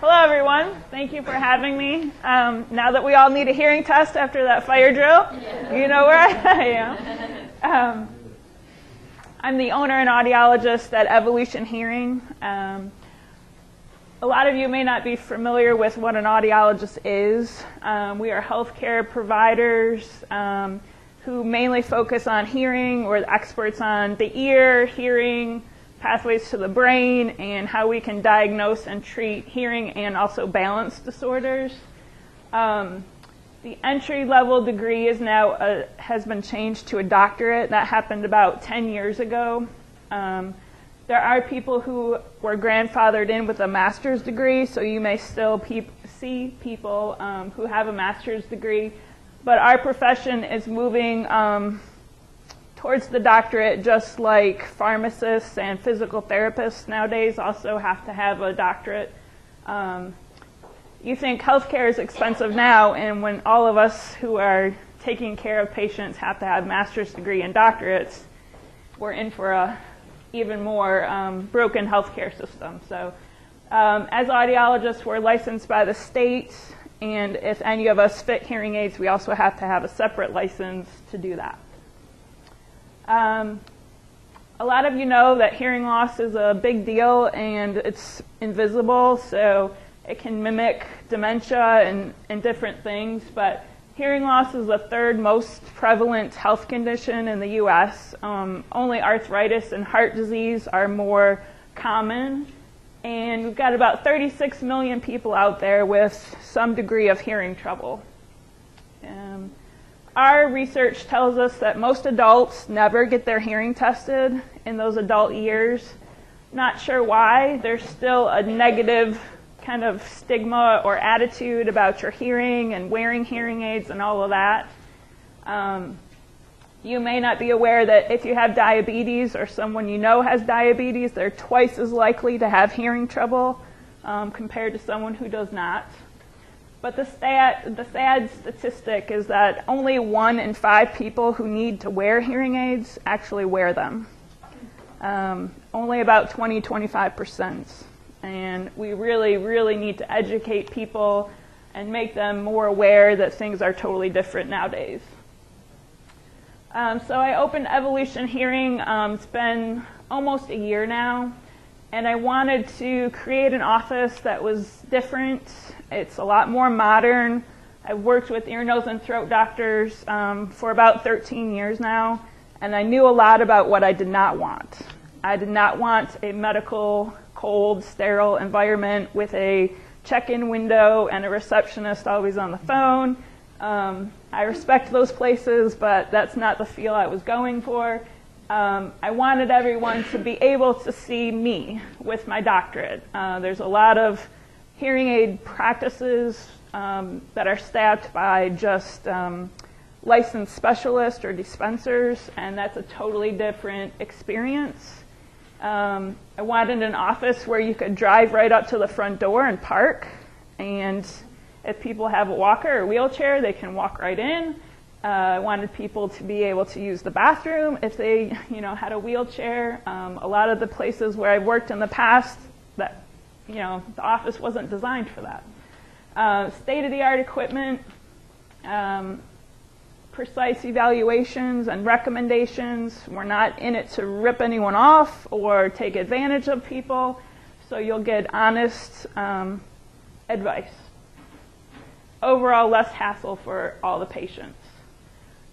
Hello, everyone. Thank you for having me. Now that we all need a hearing test after that fire drill, you know where I am. I'm the owner and audiologist at Evolution Hearing. A lot of you may not be familiar with what an audiologist is. We are healthcare providers who mainly focus on hearing. We're experts on the ear, hearing, pathways to the brain, and how we can diagnose and treat hearing and also balance disorders. The entry-level degree is now has been changed to a doctorate. That happened about 10 years ago. There are people who were grandfathered in with a master's degree, so you may still see people who have a master's degree. But our profession is moving towards the doctorate, just like pharmacists and physical therapists nowadays also have to have a doctorate. You think healthcare is expensive now, and when all of us who are taking care of patients have to have master's degree and doctorates, we're in for a even more broken healthcare system. So as audiologists, we're licensed by the state, and if any of us fit hearing aids, we also have to have a separate license to do that. A lot of you know that hearing loss is a big deal, and it's invisible, so it can mimic dementia and different things, but hearing loss is the third most prevalent health condition in the U.S. Only arthritis and heart disease are more common, and we've got about 36 million people out there with some degree of hearing trouble. Our research tells us that most adults never get their hearing tested in those adult years. Not sure why. There's still a negative kind of stigma or attitude about your hearing and wearing hearing aids and all of that. You may not be aware that if you have diabetes or someone you know has diabetes, they're twice as likely to have hearing trouble compared to someone who does not. But the sad statistic is that only 1 in 5 people who need to wear hearing aids actually wear them. Only about 20-25%. And we really, really need to educate people and make them more aware that things are totally different nowadays. So I opened Evolution Hearing. It's been almost a year now. And I wanted to create an office that was different. It's a lot more modern. I've worked with ear, nose, and throat doctors for about 13 years now, and I knew a lot about what I did not want. I did not want a medical, cold, sterile environment with a check-in window and a receptionist always on the phone. I respect those places, but that's not the feel I was going for. I wanted everyone to be able to see me with my doctorate. There's a lot of hearing aid practices that are staffed by just licensed specialists or dispensers, and that's a totally different experience. I wanted an office where you could drive right up to the front door and park, and if people have a walker or wheelchair, they can walk right in. I wanted people to be able to use the bathroom if they, had a wheelchair. A lot of the places where I've worked in the past, that, the office wasn't designed for that. State-of-the-art equipment, precise evaluations and recommendations. We're not in it to rip anyone off or take advantage of people, so you'll get honest advice. Overall, less hassle for all the patients.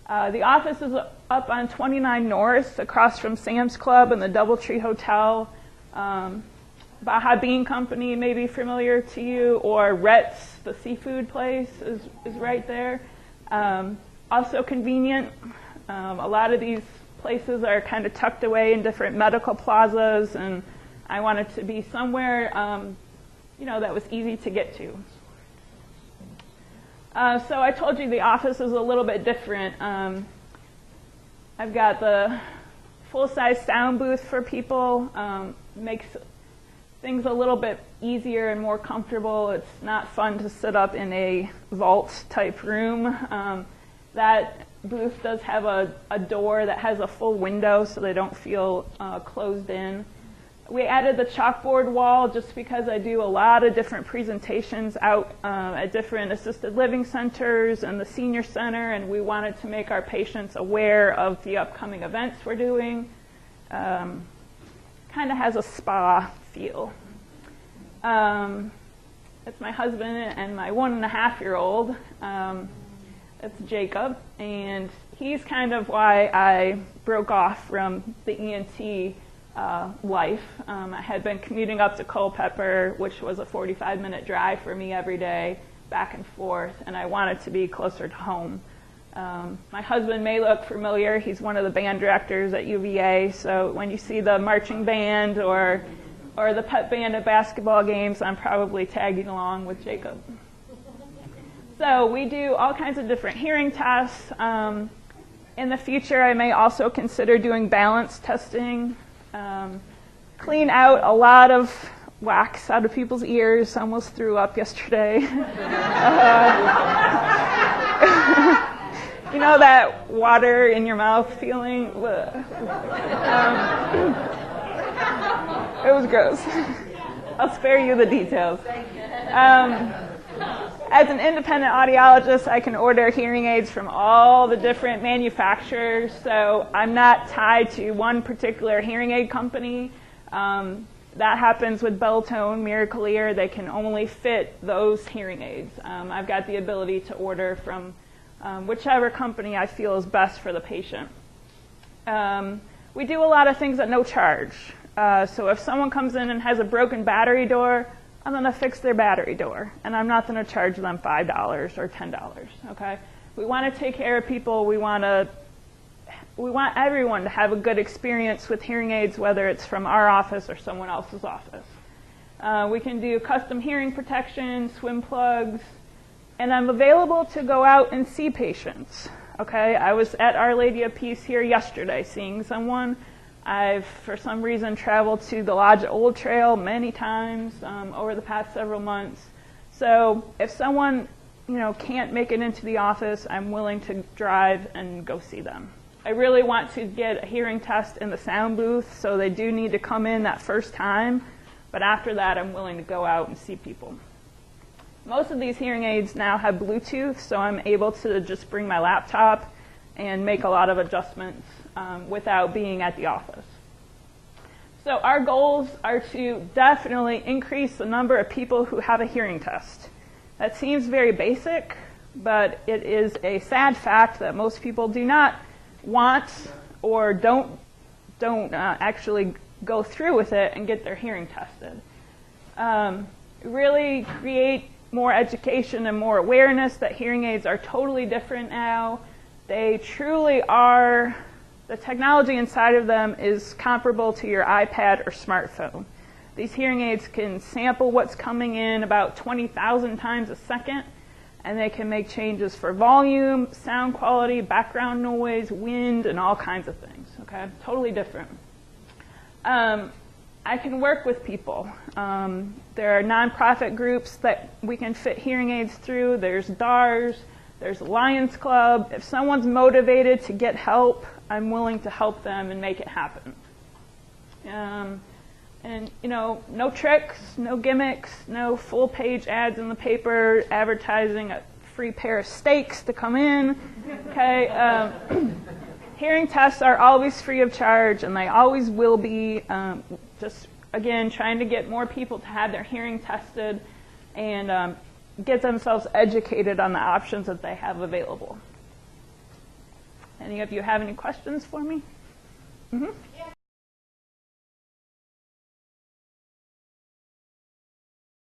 The office is up on 29 North, across from Sam's Club and the Doubletree Hotel. Baja Bean Company may be familiar to you, or Rhett's, the seafood place, is right there. Also convenient. A lot of these places are kind of tucked away in different medical plazas, and I wanted to be somewhere that was easy to get to. So I told you the office is a little bit different. I've got the full-size sound booth for people. Makes things a little bit easier and more comfortable. It's not fun to sit up in a vault-type room. That booth does have a door that has a full window so they don't feel closed in. We added the chalkboard wall just because I do a lot of different presentations out at different assisted living centers and the senior center, and we wanted to make our patients aware of the upcoming events we're doing. Kind of has a spa feel. It's my husband and my 1.5-year-old. It's Jacob, and he's kind of why I broke off from the ENT life. I had been commuting up to Culpeper, which was a 45-minute drive for me every day, back and forth, and I wanted to be closer to home. My husband may look familiar. He's one of the band directors at UVA, so when you see the marching band or the pep band at basketball games, I'm probably tagging along with Jacob. So we do all kinds of different hearing tests. In the future, I may also consider doing balance testing. Clean out a lot of wax out of people's ears. Almost threw up yesterday. You know that water in your mouth feeling? It was gross. I'll spare you the details. As an independent audiologist, I can order hearing aids from all the different manufacturers, so I'm not tied to one particular hearing aid company. That happens with Beltone, Miracle Ear. They can only fit those hearing aids. I've got the ability to order from whichever company I feel is best for the patient. We do a lot of things at no charge. So if someone comes in and has a broken battery door, I'm going to fix their battery door, and I'm not going to charge them $5 or $10, okay? We want to take care of people. We want everyone to have a good experience with hearing aids, whether it's from our office or someone else's office. We can do custom hearing protection, swim plugs, and I'm available to go out and see patients, okay? I was at Our Lady of Peace here yesterday seeing someone. I've, for some reason, traveled to the Lodge Old Trail many times over the past several months. So if someone, can't make it into the office, I'm willing to drive and go see them. I really want to get a hearing test in the sound booth, so they do need to come in that first time. But after that, I'm willing to go out and see people. Most of these hearing aids now have Bluetooth, so I'm able to just bring my laptop and make a lot of adjustments without being at the office. So our goals are to definitely increase the number of people who have a hearing test. That seems very basic, but it is a sad fact that most people do not want or don't actually go through with it and get their hearing tested. Really create more education and more awareness that hearing aids are totally different now. They truly are. The technology inside of them is comparable to your iPad or smartphone. These hearing aids can sample what's coming in about 20,000 times a second, and they can make changes for volume, sound quality, background noise, wind, and all kinds of things, okay? Totally different. I can work with people. There are nonprofit groups that we can fit hearing aids through. There's DARS. There's a Lions Club. If someone's motivated to get help, I'm willing to help them and make it happen. No tricks, no gimmicks, no full-page ads in the paper advertising a free pair of steaks to come in. Okay. Hearing tests are always free of charge, and they always will be. Just again, trying to get more people to have their hearing tested and get themselves educated on the options that they have available. Any of you have any questions for me? Mm-hmm.